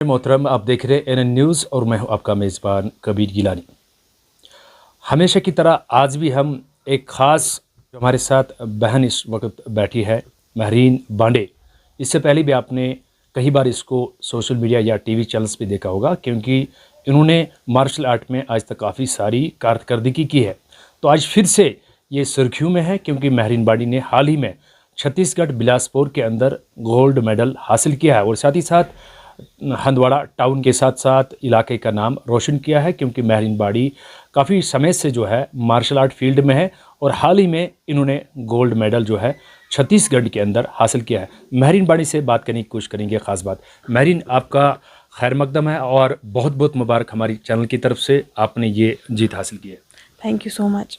मोहतरम, आप देख रहे हैं एनएन न्यूज़ और मैं हूं आपका मेज़बान कबीर गिलानी। हमेशा की तरह आज भी हम एक ख़ास जो हमारे साथ बहन इस वक्त बैठी है, महरीन बांडे। इससे पहले भी आपने कई बार इसको सोशल मीडिया या टीवी चैनल्स पे देखा होगा, क्योंकि इन्होंने मार्शल आर्ट में आज तक काफ़ी सारी कारकर्दगी की है। तो आज फिर से ये सुर्खियों में है, क्योंकि महरीन बांडे ने हाल ही में छत्तीसगढ़ बिलासपुर के अंदर गोल्ड मेडल हासिल किया है और साथ ही साथ हंदवाड़ा टाउन के साथ साथ इलाके का नाम रोशन किया है, क्योंकि महरीन बाड़ी काफ़ी समय से जो है मार्शल आर्ट फील्ड में है और हाल ही में इन्होंने गोल्ड मेडल जो है छत्तीसगढ़ के अंदर हासिल किया है। महरीन बाड़ी से बात करने की कोशिश करेंगे। ख़ास बात, महरीन आपका खैर मकदम है और बहुत बहुत मुबारक हमारी चैनल की तरफ से, आपने ये जीत हासिल की है। Thank you so much.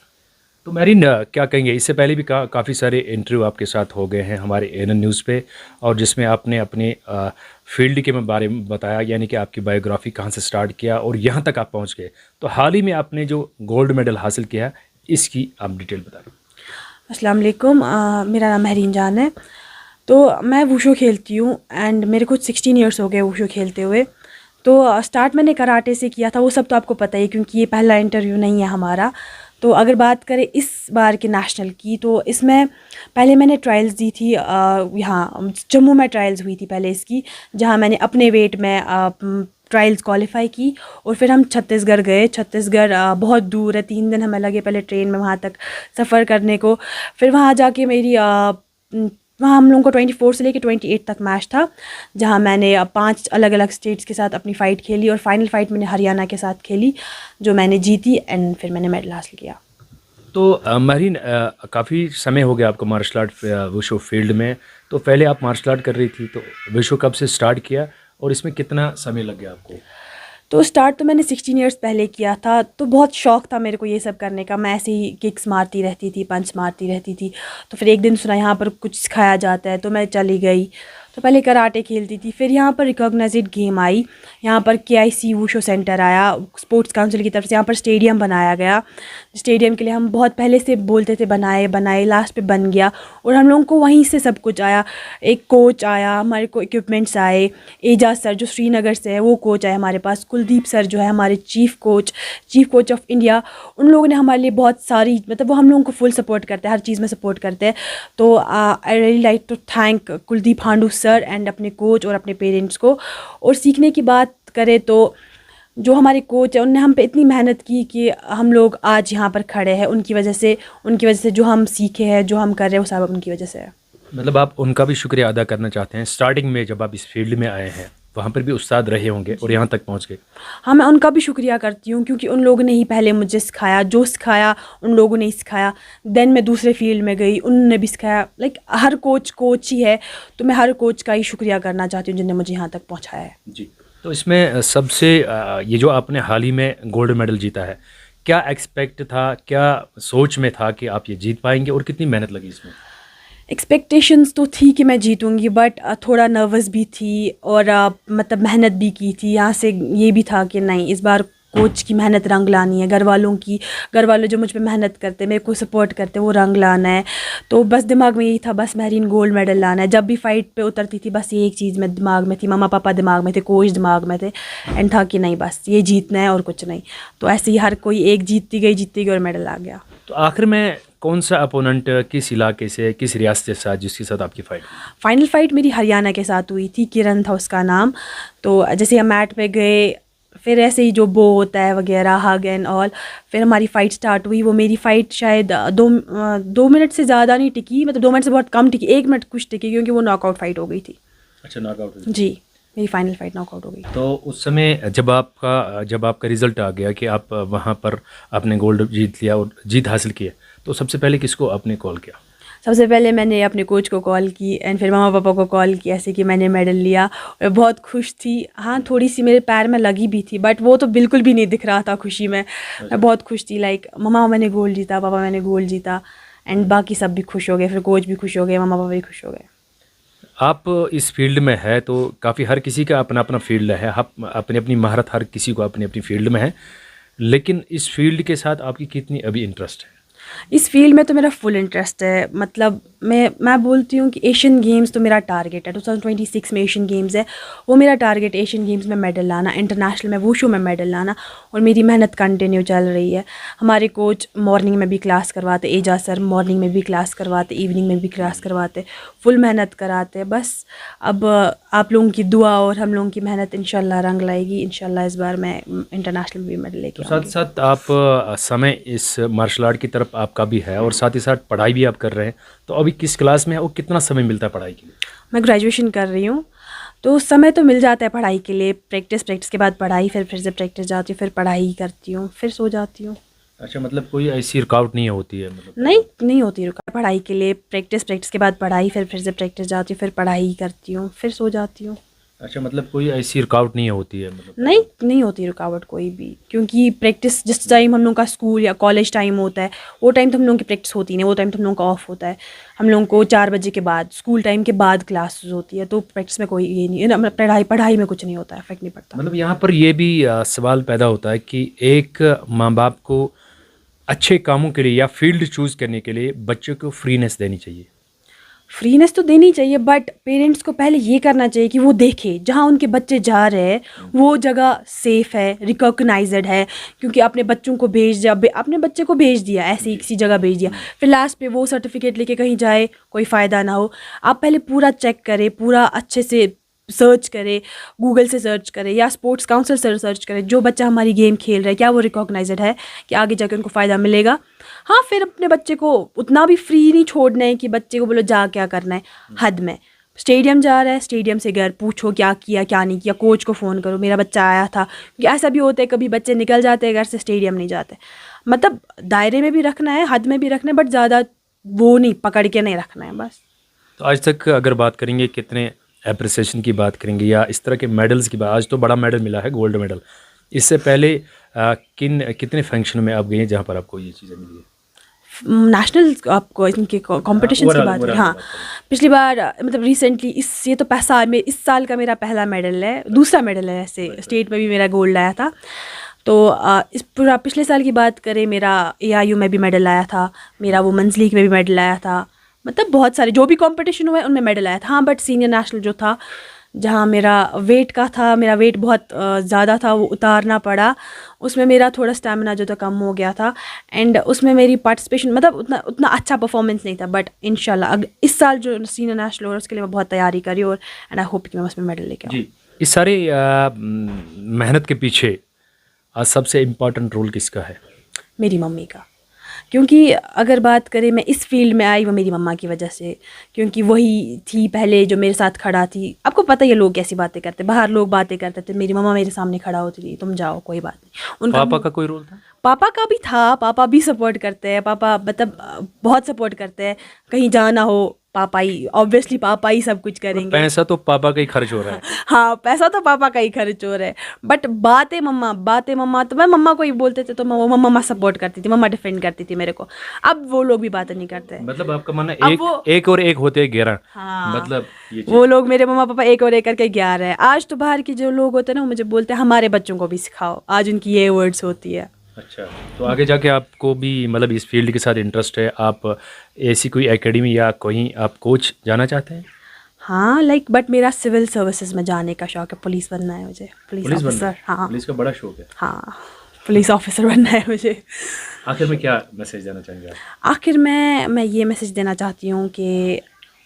तो महरीन क्या कहेंगे, इससे पहले भी काफ़ी सारे इंटरव्यू आपके साथ हो गए हैं हमारे एनएन न्यूज़ पे, और जिसमें आपने अपने फील्ड के बारे में बताया, यानी कि आपकी बायोग्राफी कहाँ से स्टार्ट किया और यहाँ तक आप पहुँच गए। तो हाल ही में आपने जो गोल्ड मेडल हासिल किया है, इसकी आप डिटेल बता दें। अस्सलाम वालेकुम, मेरा नाम महरीन जान है। तो मैं वुशु खेलती हूँ एंड मेरे को 16 इयर्स हो गए वुशु खेलते हुए। तो स्टार्ट मैंने कराटे से किया था, वो सब तो आपको पता ही, क्योंकि ये पहला इंटरव्यू नहीं है हमारा। तो अगर बात करें इस बार के नेशनल की, तो इसमें पहले मैंने ट्रायल्स दी थी, यहाँ जम्मू में ट्रायल्स हुई थी पहले इसकी, जहाँ मैंने अपने वेट में ट्रायल्स क्वालिफाई की। और फिर हम छत्तीसगढ़ गए। छत्तीसगढ़ बहुत दूर है, 3 दिन हमें लगे पहले ट्रेन में वहाँ तक सफ़र करने को। फिर वहाँ जाके मेरी वहाँ हम लोगों को 24 से लेकर 28 तक मैच था, जहाँ मैंने 5 अलग अलग स्टेट्स के साथ अपनी फ़ाइट खेली और फाइनल फ़ाइट मैंने हरियाणा के साथ खेली, जो मैंने जीती एंड फिर मैंने मेडल हासिल किया। तो महरीन, काफ़ी समय हो गया आपको मार्शल आर्ट वुशु फील्ड में। तो पहले आप मार्शल आर्ट कर रही थी, तो वुशु कब से स्टार्ट किया और इसमें कितना समय लग गया आपको? तो स्टार्ट तो मैंने 16 इयर्स पहले किया था। तो बहुत शौक़ था मेरे को ये सब करने का। मैं ऐसे ही किक्स मारती रहती थी, पंच मारती रहती थी। तो फिर एक दिन सुना यहाँ पर कुछ सिखाया जाता है, तो मैं चली गई। तो पहले कराटे खेलती थी, फिर यहाँ पर रिकॉग्नाइज्ड गेम आई, यहाँ पर KIC वुशु सेंटर आया स्पोर्ट्स काउंसिल की तरफ से। यहाँ पर स्टेडियम बनाया गया। स्टेडियम के लिए हम बहुत पहले से बोलते थे बनाए बनाए, लास्ट पे बन गया और हम लोगों को वहीं से सब कुछ आया। एक कोच आया, हमारे को इक्विपमेंट्स आए। एजाज सर जो श्रीनगर से है वो कोच आए हमारे पास। कुलदीप सर जो है हमारे चीफ कोच ऑफ इंडिया, उन लोगों ने हमारे लिए बहुत सारी, मतलब वो हम लोगों को फुल सपोर्ट करते हैं, हर चीज़ में सपोर्ट करते हैं। तो I really like to thank Kuldeep Handoo sir and अपने कोच और अपने पेरेंट्स को। और सीखने की बात करें तो जो हमारे कोच है उनने हम पे इतनी मेहनत की कि हम लोग आज यहाँ पर खड़े हैं। उनकी वजह से जो हम सीखे हैं, जो हम कर रहे हैं, वो सब उनकी वजह से है। मतलब आप उनका भी शुक्रिया अदा करना चाहते हैं। स्टार्टिंग में जब आप इस फील्ड में आए हैं, वहाँ पर भी उस्ताद रहे होंगे और यहाँ तक पहुँच गए। हाँ, मैं उनका भी शुक्रिया करती हूँ, क्योंकि उन लोगों ने ही पहले मुझे सिखाया। जो सिखाया उन लोगों ने ही सिखाया। देन मैं दूसरे फील्ड में गई, उन्होंने भी सिखाया। लाइक हर कोच ही है, तो मैं हर कोच का ही शुक्रिया करना चाहती हूँ जिन्होंने मुझे यहाँ तक पहुँचाया है। जी। तो इसमें सबसे ये जो आपने हाल ही में गोल्ड मेडल जीता है, क्या एक्सपेक्ट था, क्या सोच में था कि आप ये जीत पाएंगे और कितनी मेहनत लगी इसमें? एक्सपेक्टेशंस तो थी कि मैं जीतूंगी, बट थोड़ा नर्वस भी थी और मतलब मेहनत भी की थी। यहाँ से ये भी था कि नहीं, इस बार कोच की मेहनत रंग लानी है। घर वालों जो मुझ पे मेहनत करते, मेरे को सपोर्ट करते, वो रंग लाना है। तो बस दिमाग में यही था, बस महरीन गोल्ड मेडल लाना है। जब भी फाइट पे उतरती थी, बस ये एक चीज़ में दिमाग में थी, मम्मा पापा दिमाग में थे, कोच दिमाग में थे, एंड था कि नहीं बस ये जीतना है और कुछ नहीं। तो ऐसे ही हर कोई एक जीतती गई और मेडल आ गया। तो आखिर में कौन सा अपोनेंट, किस इलाके से, किस रियासत के साथ, जिसके साथ आपकी फ़ाइट? फाइनल फ़ाइट मेरी हरियाणा के साथ हुई थी, किरण था उसका नाम। तो जैसे हम मैट पे गए, फिर ऐसे ही जो बो होता है वगैरह, हग एंड ऑल, फिर हमारी फ़ाइट स्टार्ट हुई। वो मेरी फ़ाइट शायद 2 मिनट से ज़्यादा नहीं टिकी, मतलब 2 मिनट से बहुत कम टिकी, 1 मिनट कुछ टिकी, क्योंकि वो नॉकआउट फ़ाइट हो गई थी। अच्छा, नॉकआउट हुई? जी, मेरी फाइनल फ़ाइट नॉकआउट हो गई। तो उस समय जब आपका रिज़ल्ट आ गया कि आप वहाँ पर आपने गोल्ड जीत लिया और जीत हासिल की है, तो सबसे पहले किसको आपने कॉल किया? सबसे पहले मैंने अपने कोच को कॉल की एंड फिर मम्मा पापा को कॉल की, ऐसे कि मैंने मेडल लिया। और बहुत खुश थी। हाँ, थोड़ी सी मेरे पैर में लगी भी थी, बट वो तो बिल्कुल भी नहीं दिख रहा था खुशी में। मैं बहुत खुश थी, लाइक मम्मा मैंने गोल्ड जीता, पापा मैंने गोल्ड जीता, एंड बाकी सब भी खुश हो गए। फिर कोच भी खुश हो गए, मम्मा पापा भी खुश हो गए। आप इस फील्ड में है तो काफ़ी, हर किसी का अपना अपना फील्ड है, आप अपनी अपनी महारत, हर किसी को अपनी अपनी फील्ड में है, लेकिन इस फील्ड के साथ आपकी कितनी अभी इंटरेस्ट है? इस फील्ड में तो मेरा फुल इंटरेस्ट है। मतलब मैं बोलती हूँ कि एशियन गेम्स तो मेरा टारगेट है। 2026 में एशियन गेम्स है, वो मेरा टारगेट एशियन गेम्स में मेडल लाना, इंटरनेशनल में वुशु में मेडल लाना। और मेरी मेहनत कंटिन्यू चल रही है। हमारे कोच मॉर्निंग में भी क्लास करवाते, एजाज सर मॉर्निंग में भी क्लास करवाते, इवनिंग में भी क्लास करवाते, फुल मेहनत कराते। बस अब आप लोगों की दुआ और हम लोगों की मेहनत इंशाल्लाह रंग लाएगी। इंशाल्लाह इस बार मैं इंटरनेशनल में भी मेडल लेके तो साथ आऊँगी। साथ आप समय इस मार्शल आर्ट की तरफ आपका भी है और साथ ही साथ पढ़ाई भी आप कर रहे हैं, तो अभी किस क्लास में है और कितना समय मिलता है पढ़ाई के लिए? मैं ग्रेजुएशन कर रही हूँ, तो समय तो मिल जाता है पढ़ाई के लिए। प्रैक्टिस के बाद पढ़ाई, फिर से प्रैक्टिस जाती हूँ, फिर पढ़ाई करती हूँ, फिर सो जाती हूँ। अच्छा, मतलब कोई ऐसी रुकावट नहीं होती है मतलब? नहीं होती रुका पढ़ाई के लिए। प्रैक्टिस के बाद पढ़ाई, फिर से प्रैक्टिस जाती हूँ, फिर पढ़ाई करती हूँ, फिर सो जाती हूँ। अच्छा, मतलब कोई ऐसी रुकावट नहीं होती है मतलब? नहीं होती रुकावट कोई भी, क्योंकि प्रैक्टिस जिस टाइम हम लोग का स्कूल या कॉलेज टाइम होता है, वो टाइम तो हम लोगों की प्रैक्टिस होती नहीं, वो टाइम तो हम लोगों का ऑफ होता है। हम लोगों को 4 बजे के बाद, स्कूल टाइम के बाद क्लासेस होती है, तो प्रैक्टिस में कोई ये नहीं है ना, पढ़ाई में कुछ नहीं होता है, इफेक्ट नहीं पड़ता। मतलब यहाँ पर ये भी सवाल पैदा होता है कि एक माँ बाप को अच्छे कामों के लिए या फील्ड चूज़ करने के लिए बच्चों को फ्रीनेस देनी चाहिए। फ्रीनेस तो देनी चाहिए, बट पेरेंट्स को पहले ये करना चाहिए कि वो देखे जहाँ उनके बच्चे जा रहे हैं वो जगह सेफ़ है, रिकॉग्नाइज्ड है। क्योंकि अपने बच्चों को अपने बच्चे को भेज दिया ऐसे ही किसी जगह भेज दिया, फिर लास्ट पे वो सर्टिफिकेट लेके कहीं जाए, कोई फ़ायदा ना हो। आप पहले पूरा चेक करें, पूरा अच्छे से सर्च करें, गूगल से सर्च करें या स्पोर्ट्स काउंसिल से सर्च करें, जो बच्चा हमारी गेम खेल रहा है क्या वो रिकॉग्नाइज्ड है, कि आगे जाके उनको फ़ायदा मिलेगा। हाँ, फिर अपने बच्चे को उतना भी फ्री नहीं छोड़ना है कि बच्चे को बोलो जा क्या करना है, हद में। स्टेडियम जा रहा है, स्टेडियम से घर पूछो क्या किया क्या नहीं किया, कोच को फ़ोन करो मेरा बच्चा आया था। क्योंकि ऐसा भी होता है कभी बच्चे निकल जाते हैं घर से, स्टेडियम नहीं जाते। मतलब दायरे में भी रखना है, हद में भी रखना है, बट ज़्यादा वो नहीं पकड़ के नहीं रखना है बस। तो आज तक अगर बात करेंगे कितने एप्रिसिएशन की बात करेंगे या इस तरह के मेडल्स की बात, आज तो बड़ा मेडल मिला है, गोल्ड मेडल। इससे पहले कितने फंक्शन में आप गए हैं जहाँ पर आपको ये चीज़ें मिली है? नेशनल आपको इनके कंपटीशन की बात है? हाँ, पिछली बार मतलब रिसेंटली इस साल का मेरा पहला मेडल है, दूसरा मेडल है। ऐसे स्टेट में भी मेरा गोल्ड आया था। तो इस पूरा पिछले साल की बात करें, मेरा AIU में भी मेडल आया था, मेरा वुमेंस लीग में भी मेडल आया था। मतलब बहुत सारे जो भी कंपटीशन हुए उनमें मेडल आया था। हाँ, बट सीनियर नेशनल जो था, जहाँ मेरा वेट का था, मेरा वेट बहुत ज़्यादा था, वो उतारना पड़ा। उसमें मेरा थोड़ा स्टैमिना जो था कम हो गया था, एंड उसमें मेरी पार्टिसिपेशन मतलब उतना अच्छा परफॉर्मेंस नहीं था। बट इंशाल्लाह इस साल जो सीनियर नेशनल हो रहा है उसके लिए मैं बहुत तैयारी करी, और एंड आई होप कि मैं उसमें मेडल लेके आऊँ। जी, इस सारे मेहनत के पीछे सबसे इम्पोर्टेंट रोल किसका है? मेरी मम्मी का। क्योंकि अगर बात करें, मैं इस फील्ड में आई वो मेरी मम्मा की वजह से, क्योंकि वही थी पहले जो मेरे साथ खड़ा थी। आपको पता ही है लोग कैसी बातें करते, बाहर लोग बातें करते थे, मेरी मम्मा मेरे सामने खड़ा होती थी, तुम जाओ कोई बात नहीं। उनका पापा का कोई रोल था? पापा का भी था, पापा भी सपोर्ट करते हैं। पापा मतलब बहुत सपोर्ट करते हैं, कहीं जाना हो पापा ही, ऑब्वियसली पापा ही सब कुछ करेंगे। पैसा तो पापा का ही खर्च हो रहा है। हाँ, पैसा तो पापा का ही खर्च हो रहा है, बट बातें मम्मा तो मैं मम्मा को ही बोलते थे, तो मम्मा सपोर्ट करती थी, मम्मा डिफेंड करती थी मेरे को। अब वो लोग भी बातें नहीं करते। मतलब आपका मानना अब एक और एक होते हैं 11। हाँ, मतलब ये वो लोग मेरे मम्मा पापा एक और एक करके 11 है। आज तो बाहर के जो लोग होते हैं ना, वो मुझे बोलते हैं हमारे बच्चों को भी सिखाओ, आज उनकी ये वर्ड्स होती है। अच्छा, तो आगे जाके आपको भी मतलब इस फील्ड के साथ इंटरेस्ट है, आप ऐसी कोई एकेडमी या कोई आप कोच जाना चाहते हैं? हाँ, बट मेरा सिविल सर्विसेज में जाने का शौक है, पुलिस बनना है मुझे, पुलिस ऑफिसर। हाँ, पुलिस का बड़ा शौक है। हाँ, पुलिस ऑफिसर बनना है मुझे। आखिर में क्या मैसेज देना चाहेंगे आप? आखिर में मैं ये मैसेज देना चाहती हूँ कि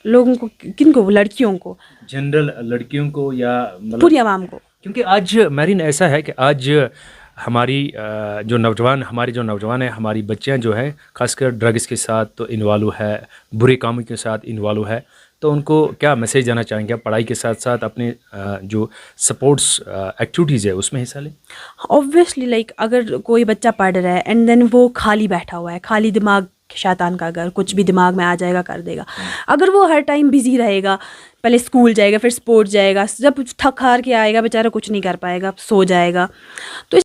लोगों को, किनको, लड़कियों को, जनरल लड़कियों को या मतलब पूरी आवाम को, क्योंकि आज मेरिन ऐसा है कि आज हमारी जो नौजवान है, हमारी बच्चियां जो है खासकर ड्रग्स के साथ तो इन्वॉल्व है, बुरे कामों के साथ इन्वॉल्व है। तो उनको क्या मैसेज देना चाहेंगे? पढ़ाई के साथ साथ अपने जो स्पोर्ट्स एक्टिविटीज़ है उसमें हिस्सा लें। ऑब्वियसली अगर कोई बच्चा पढ़ रहा है एंड देन वो खाली बैठा हुआ है, खाली दिमाग शैतान का घर, कुछ भी दिमाग में आ जाएगा कर देगा। अगर वो हर टाइम बिजी रहेगा, पहले स्कूल जाएगा फिर स्पोर्ट्स जाएगा, जब थक हार के आएगा बेचारा कुछ नहीं कर पाएगा, सो जाएगा। तो